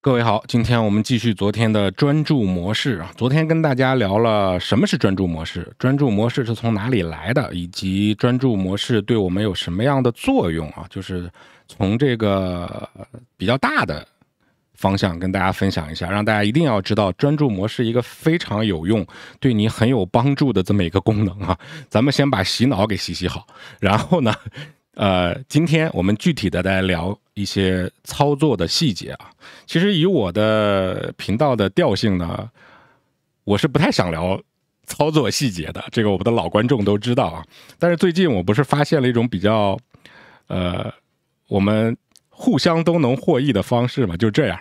各位好，今天我们继续昨天的专注模式啊。昨天跟大家聊了什么是专注模式，专注模式是从哪里来的，以及专注模式对我们有什么样的作用啊？就是从这个比较大的方向跟大家分享一下，让大家一定要知道专注模式一个非常有用、对你很有帮助的这么一个功能啊。咱们先把洗脑给洗好，然后呢，今天我们具体的来聊一些操作的细节啊。其实以我的频道的调性呢，我是不太想聊操作细节的，这个我们的老观众都知道啊。但是最近我不是发现了一种比较我们互相都能获益的方式嘛，就这样，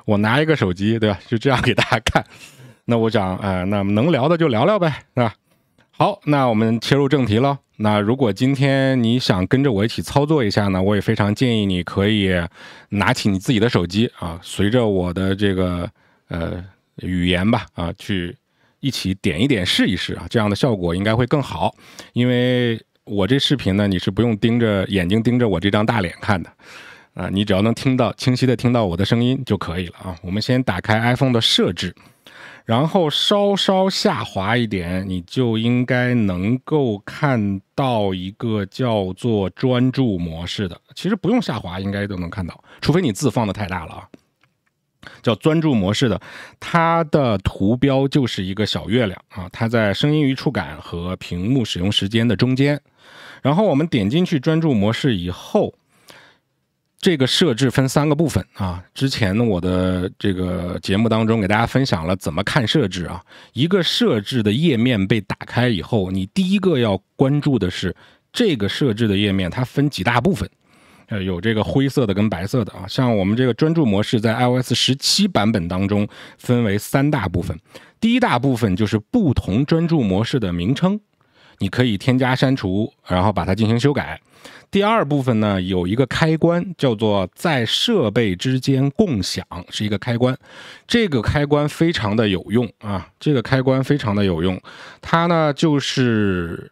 我拿一个手机，对吧？就这样给大家看。那我想，那能聊的就聊聊呗，是吧？好，那我们切入正题了。那如果今天你想跟着我一起操作一下呢，我也非常建议你可以拿起你自己的手机啊，随着我的这个语言吧啊，去一起点一点试一试啊，这样的效果应该会更好。因为我这视频呢，你是不用眼睛盯着我这张大脸看的啊，你只要能清晰的听到我的声音就可以了啊。我们先打开 iPhone 的设置。然后稍稍下滑一点，你就应该能够看到一个叫做专注模式的，其实不用下滑应该都能看到，除非你字放的太大了啊。叫专注模式的，它的图标就是一个小月亮啊，它在声音与触感和屏幕使用时间的中间。然后我们点进去专注模式以后，这个设置分3个部分啊。之前呢，我的这个节目当中给大家分享了怎么看设置啊。一个设置的页面被打开以后，你第一个要关注的是这个设置的页面，它分几大部分。有这个灰色的跟白色的啊。像我们这个专注模式在 iOS 17版本当中分为3大部分。第一大部分就是不同专注模式的名称，你可以添加删除，然后把它进行修改。第二部分呢，有一个开关叫做在设备之间共享，是一个开关。这个开关非常的有用啊，这个开关非常的有用。它呢就是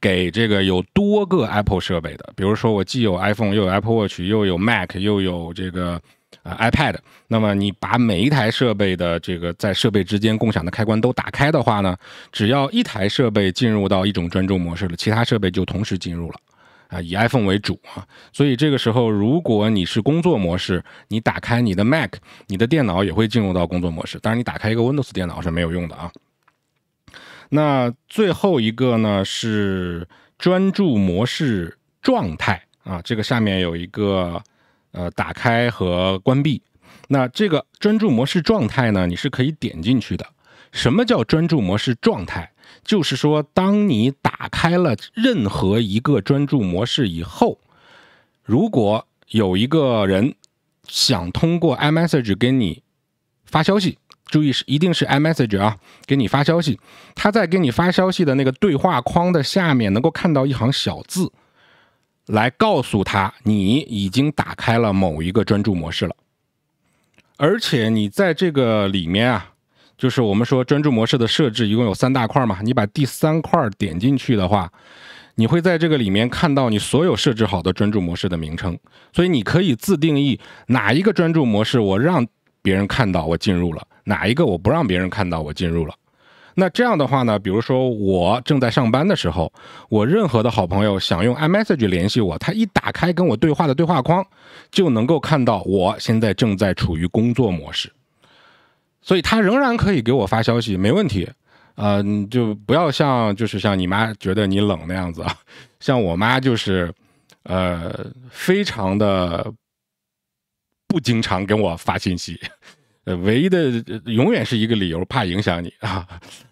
给这个有多个 Apple 设备的，比如说我既有 iPhone 又有 Apple Watch 又有 Mac 又有这个iPad， 那么你把每一台设备的这个在设备之间共享的开关都打开的话呢，只要一台设备进入到一种专注模式了，其他设备就同时进入了啊，以 iPhone 为主啊。所以这个时候如果你是工作模式，你打开你的 Mac， 你的电脑也会进入到工作模式，当然你打开一个 Windows 电脑是没有用的啊。那最后一个呢是专注模式状态啊，这个下面有一个打开和关闭。那这个专注模式状态呢，你是可以点进去的。什么叫专注模式状态？就是说当你打开了任何一个专注模式以后，如果有一个人想通过 iMessage 跟你发消息，注意是一定是 iMessage 啊，给你发消息，他在给你发消息的那个对话框的下面能够看到一行小字，来告诉他你已经打开了某一个专注模式了。而且你在这个里面啊，就是我们说专注模式的设置一共有3大块嘛，你把第3块点进去的话，你会在这个里面看到你所有设置好的专注模式的名称，所以你可以自定义哪一个专注模式我让别人看到我进入了，哪一个我不让别人看到我进入了。那这样的话呢，比如说我正在上班的时候，我任何的好朋友想用 iMessage 联系我，他一打开跟我对话的对话框，就能够看到我现在正在处于工作模式，所以他仍然可以给我发消息，没问题。就不要像你妈觉得你冷那样子啊，像我妈就是非常的不经常跟我发信息。唯一的永远是一个理由，怕影响你啊，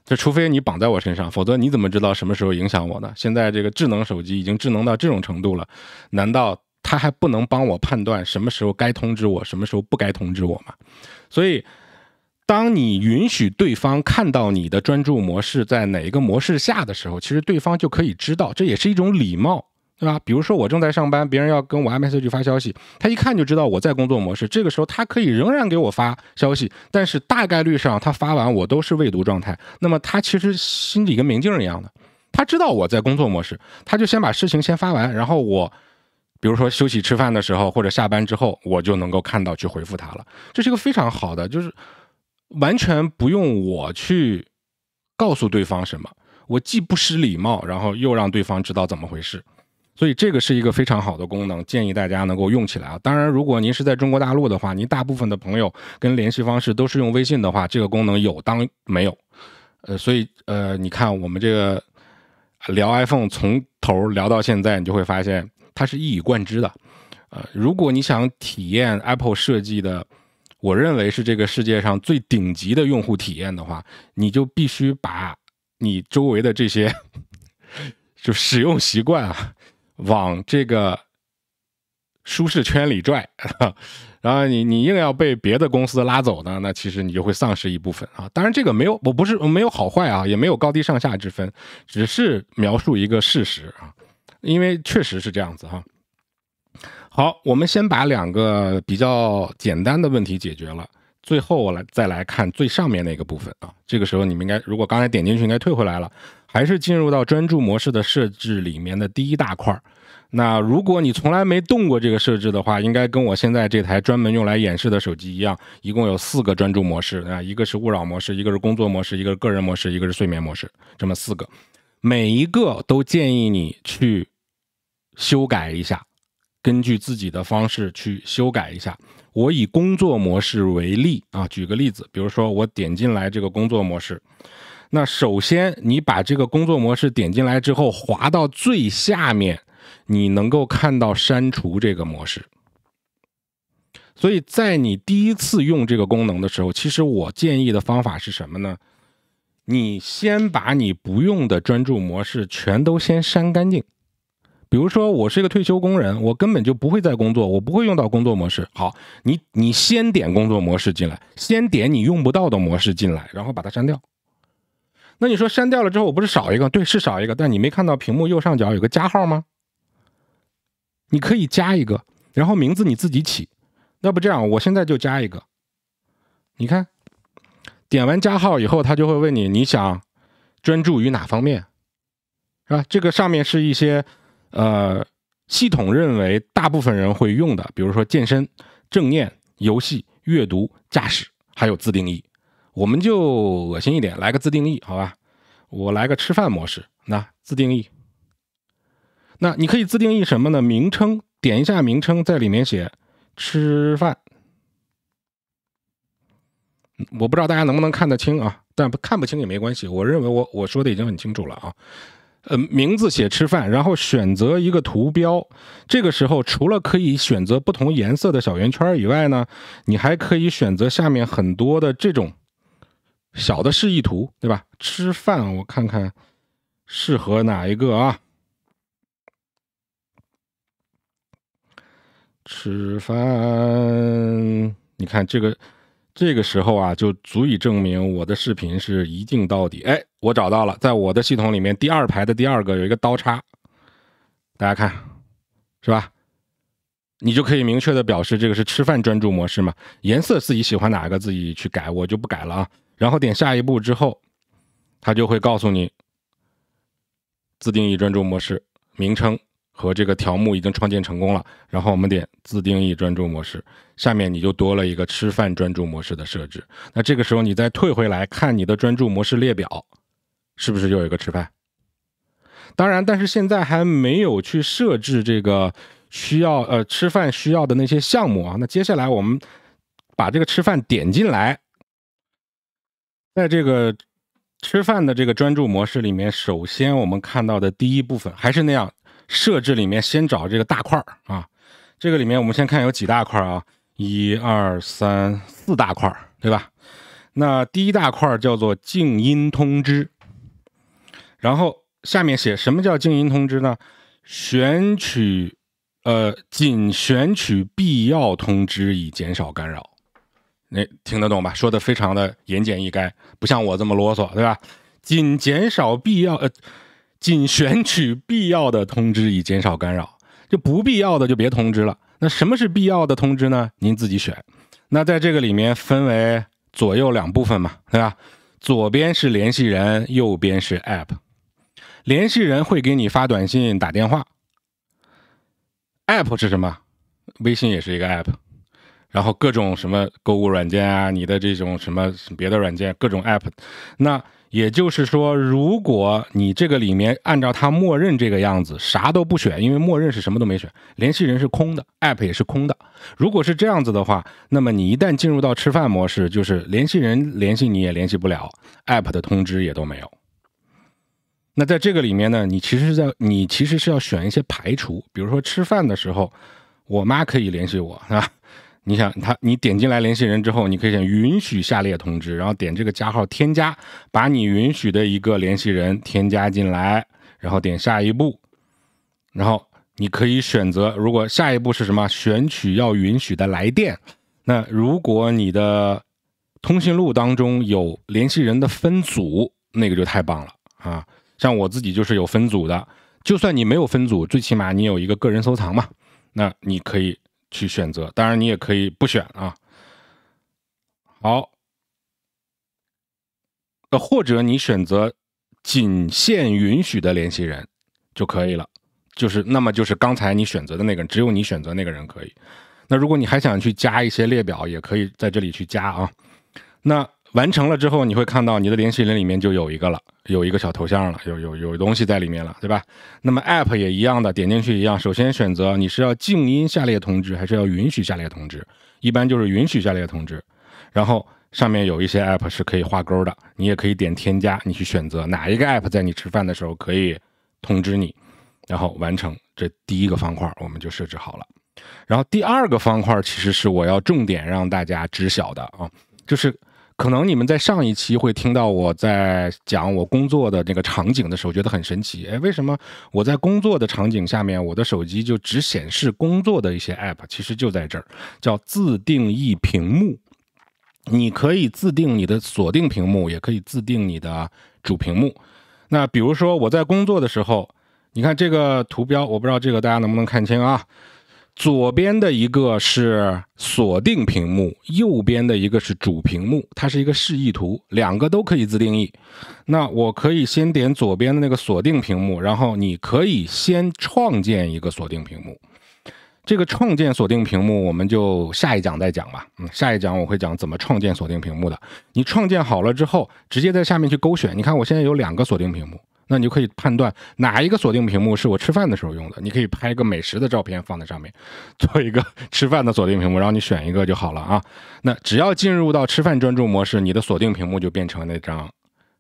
这除非你绑在我身上，否则你怎么知道什么时候影响我呢？现在这个智能手机已经智能到这种程度了，难道它还不能帮我判断什么时候该通知我，什么时候不该通知我吗？所以当你允许对方看到你的专注模式在哪一个模式下的时候，其实对方就可以知道，这也是一种礼貌，对吧？比如说我正在上班，别人要跟我 iMessage 发消息，他一看就知道我在工作模式，这个时候他可以仍然给我发消息，但是大概率上他发完我都是未读状态，那么他其实心里跟明镜一样的，他知道我在工作模式，他就先把事情先发完，然后我比如说休息吃饭的时候或者下班之后，我就能够看到去回复他了。这是一个非常好的，就是完全不用我去告诉对方什么，我既不失礼貌，然后又让对方知道怎么回事。所以这个是一个非常好的功能，建议大家能够用起来啊。当然，如果您是在中国大陆的话，您大部分的朋友跟联系方式都是用微信的话，这个功能有当没有。所以你看我们这个聊 iPhone 从头聊到现在，你就会发现它是一以贯之的。如果你想体验 Apple 设计的，我认为是这个世界上最顶级的用户体验的话，你就必须把你周围的这些就使用习惯啊，往这个舒适圈里拽，然后你硬要被别的公司拉走呢，那其实你就会丧失一部分啊。当然这个我没有好坏啊，也没有高低上下之分，只是描述一个事实啊，因为确实是这样子哈。好，我们先把2个比较简单的问题解决了，最后我再来看最上面那个部分啊。这个时候你们应该，如果刚才点进去应该退回来了，还是进入到专注模式的设置里面的第一大块。那如果你从来没动过这个设置的话，应该跟我现在这台专门用来演示的手机一样，一共有4个专注模式啊，一个是勿扰模式，一个是工作模式，一个是个人模式，一个是睡眠模式，这么4个，每一个都建议你去修改一下，根据自己的方式去修改一下。我以工作模式为例啊，举个例子，比如说我点进来这个工作模式，那首先你把这个工作模式点进来之后，滑到最下面，你能够看到删除这个模式。所以在你第一次用这个功能的时候，其实我建议的方法是什么呢？你先把你不用的专注模式全都先删干净。比如说我是一个退休工人，我根本就不会再工作，我不会用到工作模式。好，你先点工作模式进来，先点你用不到的模式进来，然后把它删掉。那你说删掉了之后我不是少一个？对，是少一个，但你没看到屏幕右上角有个加号吗？你可以加一个，然后名字你自己起。要不这样，我现在就加一个。你看，点完加号以后，他就会问你想专注于哪方面，是吧？这个上面是一些系统认为大部分人会用的，比如说健身、正念、游戏、阅读、驾驶，还有自定义。我们就恶心一点，来个自定义，好吧？我来个吃饭模式，那自定义。那你可以自定义什么呢？名称，点一下名称，在里面写吃饭。我不知道大家能不能看得清啊，但看不清也没关系，我认为我说的已经很清楚了啊。名字写吃饭，然后选择一个图标。这个时候除了可以选择不同颜色的小圆圈以外呢，你还可以选择下面很多的这种小的示意图，对吧？吃饭，我看看适合哪一个啊？吃饭，你看这个时候啊，就足以证明我的视频是一镜到底。哎，我找到了，在我的系统里面第2排的第2个有一个刀叉，大家看，是吧？你就可以明确的表示这个是吃饭专注模式嘛，颜色自己喜欢哪个自己去改，我就不改了啊。然后点下一步之后，它就会告诉你自定义专注模式名称和这个条目已经创建成功了，然后我们点自定义专注模式，下面你就多了一个吃饭专注模式的设置。那这个时候你再退回来看你的专注模式列表，是不是又有一个吃饭？当然，但是现在还没有去设置这个需要吃饭需要的那些项目啊。那接下来我们把这个吃饭点进来，在这个吃饭的这个专注模式里面，首先我们看到的第一部分还是那样，设置里面先找这个大块啊。这个里面我们先看有几大块啊，1、2、3、4大块，对吧？那第一大块叫做静音通知，然后下面写什么叫静音通知呢？仅选取必要通知以减少干扰。那听得懂吧？说的非常的言简意赅，不像我这么啰嗦，对吧？仅选取必要的通知以减少干扰，就不必要的就别通知了。那什么是必要的通知呢？您自己选。那在这个里面分为左右2部分嘛，对吧？左边是联系人，右边是 App。联系人会给你发短信、打电话， App 是什么？微信也是一个 App， 然后各种什么购物软件啊，你的这种什么别的软件，各种 App。那也就是说，如果你这个里面按照它默认这个样子，啥都不选，因为默认是什么都没选，联系人是空的， App 也是空的。如果是这样子的话，那么你一旦进入到吃饭模式，就是联系人联系你也联系不了， App 的通知也都没有。那在这个里面呢，你其实是要选一些排除，比如说吃饭的时候，我妈可以联系我，是吧？你想你点进来联系人之后，你可以选允许下列通知，然后点这个加号添加，把你允许的一个联系人添加进来，然后点下一步，然后你可以选择，如果下一步是什么，选取要允许的来电。那如果你的通讯录当中有联系人的分组，那个就太棒了啊！像我自己就是有分组的，就算你没有分组，最起码你有一个个人收藏嘛，那你可以去选择，当然你也可以不选啊。好，或者你选择仅限允许的联系人就可以了，那么就是刚才你选择的那个人，只有你选择那个人可以。那如果你还想去加一些列表，也可以在这里去加啊。那完成了之后，你会看到你的联系人里面就有一个了，有一个小头像了，有东西在里面了，对吧？那么 App 也一样的，点进去一样，首先选择你是要静音下列通知还是要允许下列通知，一般就是允许下列通知。然后上面有一些 App 是可以画勾的，你也可以点添加，你去选择哪一个 App 在你吃饭的时候可以通知你，然后完成。这第一个方块我们就设置好了。然后第二个方块其实是我要重点让大家知晓的啊，就是可能你们在上一期会听到我在讲我工作的那个场景的时候觉得很神奇，为什么我在工作的场景下面我的手机就只显示工作的一些 App？ 其实就在这儿，叫自定义屏幕。你可以自定你的锁定屏幕，也可以自定你的主屏幕。那比如说我在工作的时候，你看这个图标，我不知道这个大家能不能看清啊？左边的一个是锁定屏幕，右边的一个是主屏幕，它是一个示意图，两个都可以自定义。那我可以先点左边的那个锁定屏幕，然后你可以先创建一个锁定屏幕。这个创建锁定屏幕我们就下一讲再讲吧。下一讲我会讲怎么创建锁定屏幕的。你创建好了之后，直接在下面去勾选。你看我现在有2个锁定屏幕，那你就可以判断哪一个锁定屏幕是我吃饭的时候用的。你可以拍个美食的照片放在上面，做一个吃饭的锁定屏幕，然后你选一个就好了啊。那只要进入到吃饭专注模式，你的锁定屏幕就变成那张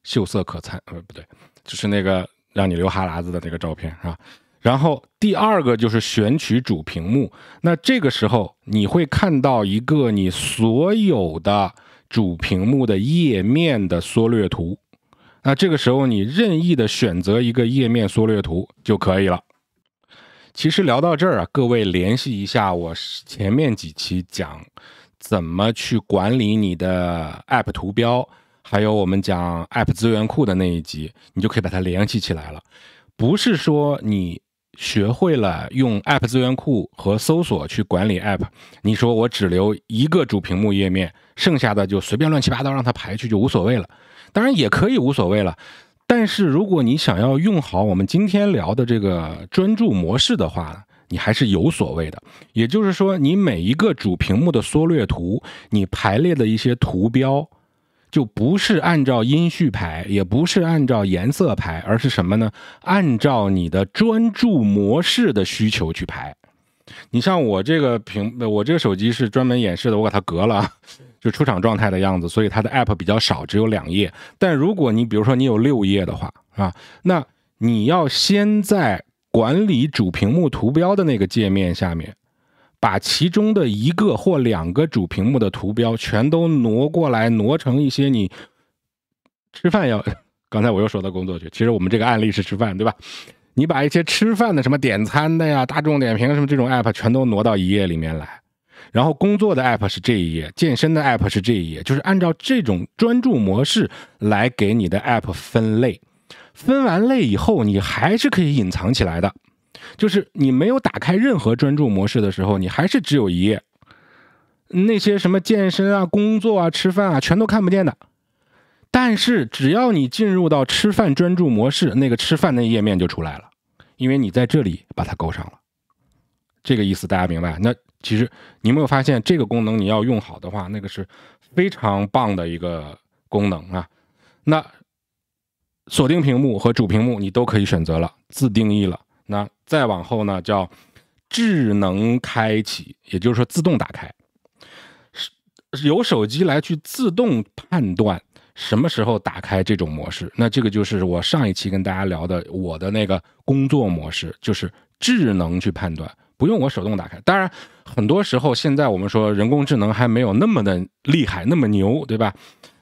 秀色可餐，不对，就是那个让你流哈喇子的那个照片啊。然后第二个就是选取主屏幕，那这个时候你会看到一个你所有的主屏幕的页面的缩略图，那这个时候你任意的选择一个页面缩略图就可以了。其实聊到这儿啊，各位联系一下我前面几期讲怎么去管理你的 App 图标，还有我们讲 App 资源库的那一集，你就可以把它联系起来了。不是说你学会了用 App 资源库和搜索去管理 App， 你说我只留一个主屏幕页面，剩下的就随便乱七八糟让它排去就无所谓了。当然也可以无所谓了，但是如果你想要用好我们今天聊的这个专注模式的话，你还是有所谓的。也就是说，你每一个主屏幕的缩略图，你排列的一些图标就不是按照音序排，也不是按照颜色排，而是什么呢？按照你的专注模式的需求去排。你像我这个手机是专门演示的，我把它隔了，就出厂状态的样子，所以它的 App 比较少，只有2页。但如果你比如说你有6页的话啊，那你要先在管理主屏幕图标的那个界面下面，把其中的1个或2个主屏幕的图标全都挪过来，挪成一些你吃饭要，刚才我又说到工作去，其实我们这个案例是吃饭，对吧？你把一些吃饭的什么点餐的呀、大众点评什么这种 App 全都挪到1页里面来，然后工作的 App 是这一页，健身的 App 是这一页，就是按照这种专注模式来给你的 App 分类。分完类以后，你还是可以隐藏起来的，就是你没有打开任何专注模式的时候，你还是只有1页，那些什么健身啊、工作啊、吃饭啊全都看不见的。但是只要你进入到吃饭专注模式，那个吃饭的页面就出来了，因为你在这里把它勾上了。这个意思大家明白？那其实你有没有发现，这个功能你要用好的话，那个是非常棒的一个功能啊。那锁定屏幕和主屏幕你都可以选择了，自定义了。那再往后呢，叫智能开启，也就是说自动打开，由手机来去自动判断什么时候打开这种模式。那这个就是我上一期跟大家聊的我的那个工作模式，就是智能去判断，不用我手动打开。当然很多时候现在我们说人工智能还没有那么的厉害，那么牛，对吧？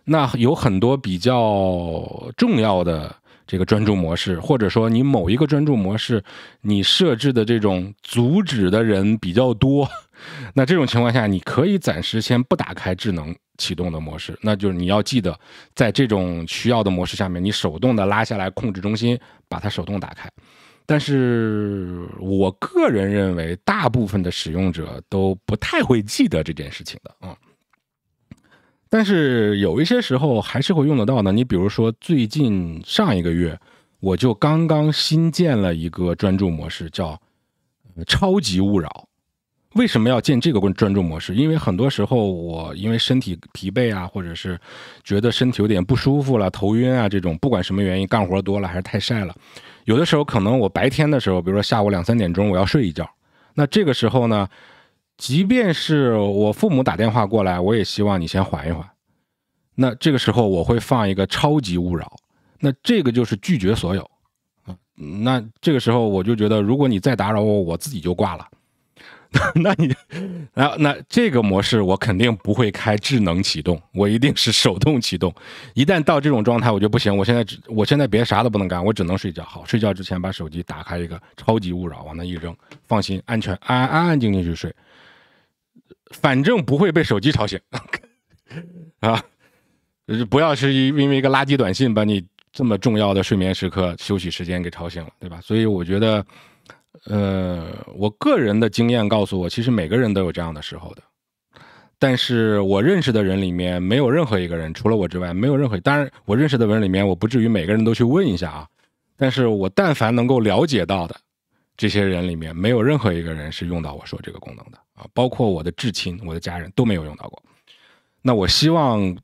那有很多比较重要的这个专注模式，或者说你某一个专注模式你设置的这种阻止的人比较多，那这种情况下你可以暂时先不打开智能启动的模式。那就是你要记得在这种需要的模式下面，你手动的拉下来控制中心，把它手动打开。但是我个人认为大部分的使用者都不太会记得这件事情的啊。但是有一些时候还是会用得到的。你比如说最近上一个月我就刚刚新建了一个专注模式，叫超级勿扰。为什么要建这个专注模式？因为很多时候我因为身体疲惫啊，或者是觉得身体有点不舒服了，头晕啊，这种不管什么原因，干活多了还是太晒了，有的时候可能我白天的时候，比如说下午2、3点钟我要睡一觉，那这个时候呢，即便是我父母打电话过来，我也希望你先缓一缓。那这个时候我会放一个超级勿扰，那这个就是拒绝所有。那这个时候我就觉得，如果你再打扰我，我自己就挂了。那这个模式我肯定不会开智能启动，我一定是手动启动。一旦到这种状态，我就不行，我现在别啥都不能干，我只能睡觉。好，睡觉之前把手机打开一个超级勿扰，往那一扔，放心，安全，安安静静去睡，反正不会被手机吵醒啊！不要是因为一个垃圾短信把你这么重要的睡眠时刻、休息时间给吵醒了，对吧？所以我觉得。我个人的经验告诉我，其实每个人都有这样的时候的，但是我认识的人里面没有任何一个人，除了我之外，没有任何。当然，我认识的人里面，我不至于每个人都去问一下啊，但是我但凡能够了解到的这些人里面，没有任何一个人是用到我说这个功能的啊，包括我的至亲、我的家人都没有用到过。那我希望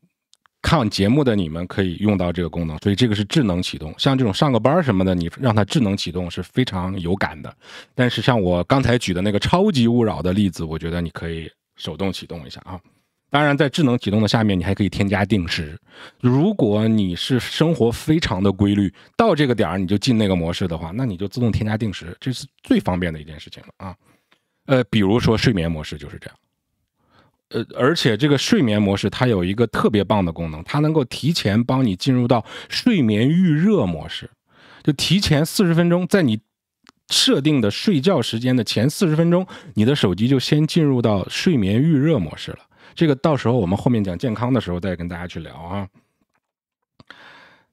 看节目的你们可以用到这个功能，所以这个是智能启动。像这种上个班什么的，你让它智能启动是非常有感的。但是像我刚才举的那个超级勿扰的例子，我觉得你可以手动启动一下啊。当然在智能启动的下面，你还可以添加定时。如果你是生活非常的规律，到这个点儿你就进那个模式的话，那你就自动添加定时，这是最方便的一件事情了啊。比如说睡眠模式就是这样。而且这个睡眠模式它有一个特别棒的功能，它能够提前帮你进入到睡眠预热模式，就提前40分钟，在你设定的睡觉时间的前40分钟，你的手机就先进入到睡眠预热模式了。这个到时候我们后面讲健康的时候再跟大家去聊啊。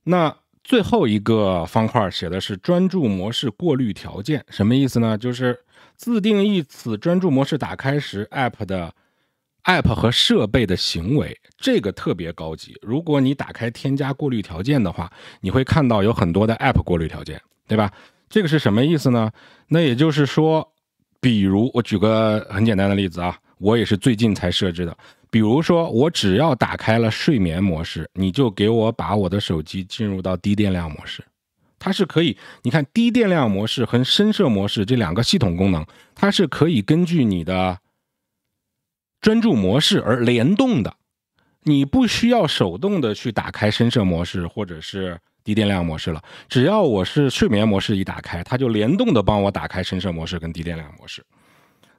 那最后一个方块写的是专注模式过滤条件，什么意思呢？就是自定义此专注模式打开时 App 和设备的行为，这个特别高级。如果你打开添加过滤条件的话，你会看到有很多的 App 过滤条件，对吧？这个是什么意思呢？那也就是说，比如我举个很简单的例子啊，我也是最近才设置的。比如说我只要打开了睡眠模式，你就给我把我的手机进入到低电量模式。它是可以，你看低电量模式和深设模式这两个系统功能，它是可以根据你的专注模式而联动的，你不需要手动的去打开深设模式或者是低电量模式了，只要我是睡眠模式一打开，它就联动的帮我打开深设模式跟低电量模式。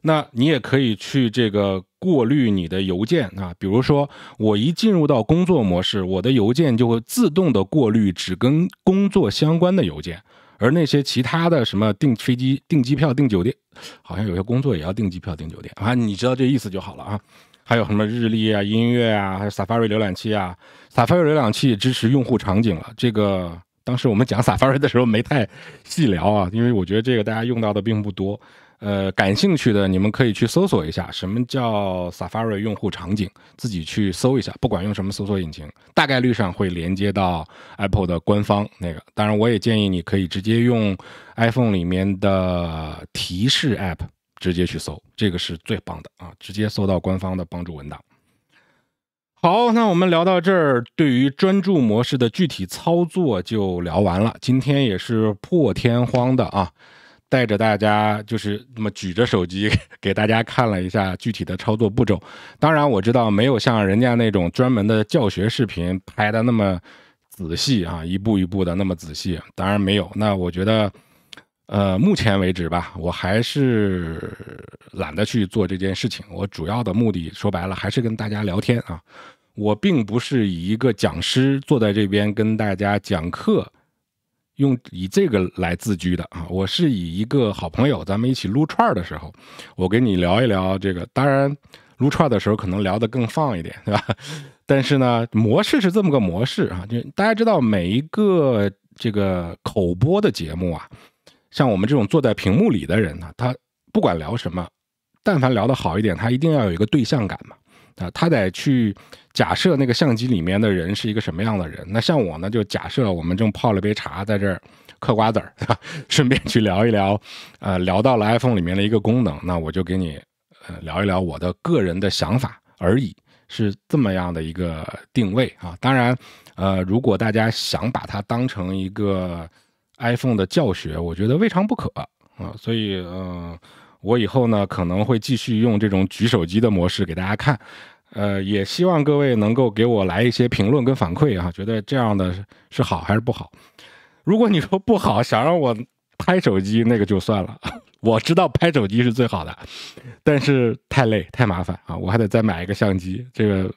那你也可以去这个过滤你的邮件啊，比如说我一进入到工作模式，我的邮件就会自动的过滤只跟工作相关的邮件，而那些其他的什么订飞机、订机票、订酒店，好像有些工作也要订机票、订酒店啊，你知道这意思就好了啊。还有什么日历啊、音乐啊，还有 Safari 浏览器啊。Safari 浏览器支持用户场景了，这个当时我们讲 Safari 的时候没太细聊啊，因为我觉得这个大家用到的并不多。感兴趣的你们可以去搜索一下什么叫 Safari 用户场景，自己去搜一下，不管用什么搜索引擎，大概率上会连接到 Apple 的官方那个。当然我也建议你可以直接用 iPhone 里面的提示 App，直接去搜，这个是最棒的啊，直接搜到官方的帮助文档。好，那我们聊到这儿，对于专注模式的具体操作就聊完了。今天也是破天荒的啊，带着大家就是那么举着手机给大家看了一下具体的操作步骤。当然我知道没有像人家那种专门的教学视频拍的那么仔细啊，一步一步的那么仔细，当然没有。那我觉得目前为止吧，我还是懒得去做这件事情。我主要的目的说白了还是跟大家聊天啊。我并不是以一个讲师坐在这边跟大家讲课，以这个来自居的啊。我是以一个好朋友，咱们一起撸串的时候，我跟你聊一聊这个。当然，撸串的时候可能聊得更放一点，对吧？但是呢，模式是这么个模式啊。就大家知道，每一个这个口播的节目啊，像我们这种坐在屏幕里的人呢，他不管聊什么，但凡聊得好一点，他一定要有一个对象感嘛。他得去假设那个相机里面的人是一个什么样的人。那像我呢，就假设我们正泡了杯茶在这儿嗑瓜子儿，顺便去聊一聊，聊到了 iPhone 里面的一个功能，那我就给你聊一聊我的个人的想法而已，是这么样的一个定位啊。当然，如果大家想把它当成一个 iPhone 的教学，我觉得未尝不可啊。所以我以后呢可能会继续用这种举手机的模式给大家看，也希望各位能够给我来一些评论跟反馈啊，觉得这样的是好还是不好。如果你说不好，想让我拍手机，那个就算了。我知道拍手机是最好的，但是太累太麻烦啊，我还得再买一个相机。这个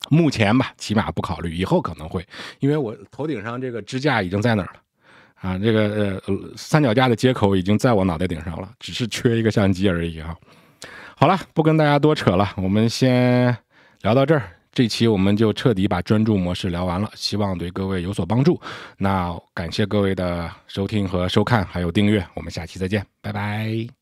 目前吧，起码不考虑，以后可能会，因为我头顶上这个支架已经在那儿了。啊，这个三脚架的接口已经在我脑袋顶上了，只是缺一个相机而已啊。好了，不跟大家多扯了，我们先聊到这儿。这期我们就彻底把专注模式聊完了，希望对各位有所帮助。那感谢各位的收听和收看，还有订阅，我们下期再见，拜拜。